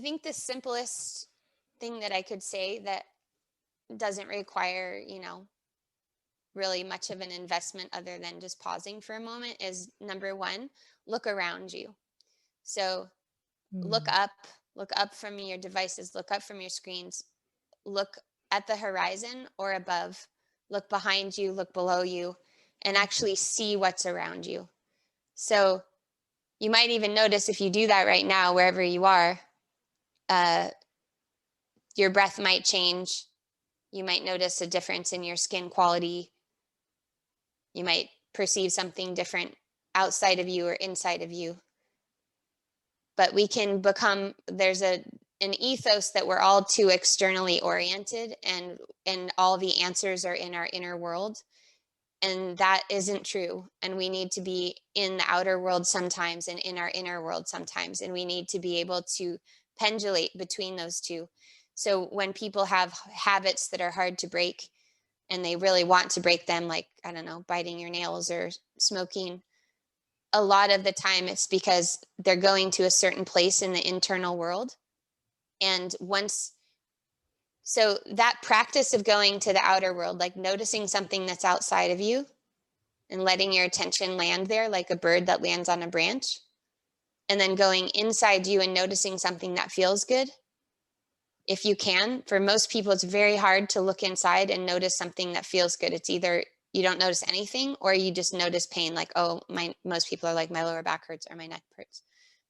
I think the simplest thing that I could say that doesn't require, really much of an investment other than just pausing for a moment is number one, look around you. So look Mm. up, look up from your devices, look up from your screens, look at the horizon or above, look behind you, look below you, and actually see what's around you. So you might even notice if you do that right now, wherever you are, uh, your breath might change. You might notice a difference in your skin quality. You might perceive something different outside of you or inside of you. But we can become, there's an ethos that we're all too externally oriented, and all the answers are in our inner world, and that isn't true. And we need to be in the outer world sometimes and in our inner world sometimes, and we need to be able to pendulate between those two. So when people have habits that are hard to break and they really want to break them, like, I don't know, biting your nails or smoking, a lot of the time it's because they're going to a certain place in the internal world. And once, so that practice of going to the outer world, like noticing something that's outside of you and letting your attention land there like a bird that lands on a branch, and then going inside you and noticing something that feels good. If you can, for most people, it's very hard to look inside and notice something that feels good. It's either you don't notice anything or you just notice pain, like, oh, most people are like, my lower back hurts or my neck hurts.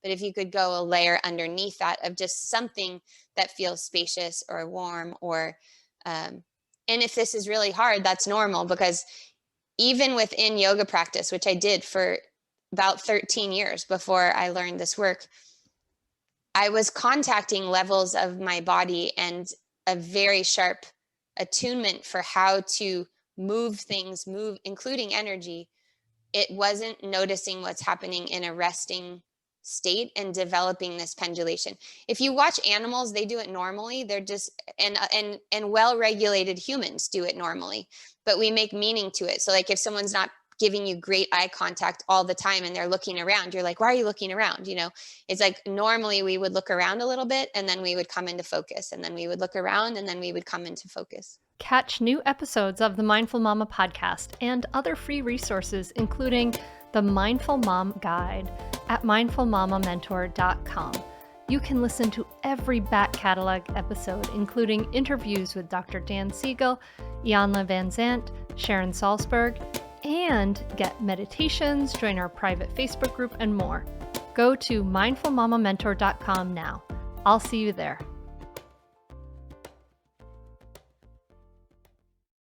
But if you could go a layer underneath that of just something that feels spacious or warm, or, um, and if this is really hard, that's normal, because even within yoga practice, which I did for about 13 years before I learned this work, I was contacting levels of my body and a very sharp attunement for how to move things, including energy. It wasn't noticing what's happening in a resting state and developing this pendulation. If you watch animals, they do it normally. They're just, and well-regulated humans do it normally, but we make meaning to it. So like if someone's not giving you great eye contact all the time and they're looking around, you're like, why are you looking around? It's like normally we would look around a little bit and then we would come into focus, and then we would look around and then we would come into focus. Catch new episodes of the Mindful Mama podcast and other free resources, including the Mindful Mom Guide at mindfulmamamentor.com. You can listen to every back catalog episode, including interviews with Dr. Dan Siegel, Ianla Van Zant, Sharon Salzberg, and get meditations, join our private Facebook group, and more. Go to mindfulmamamentor.com now. I'll see you there.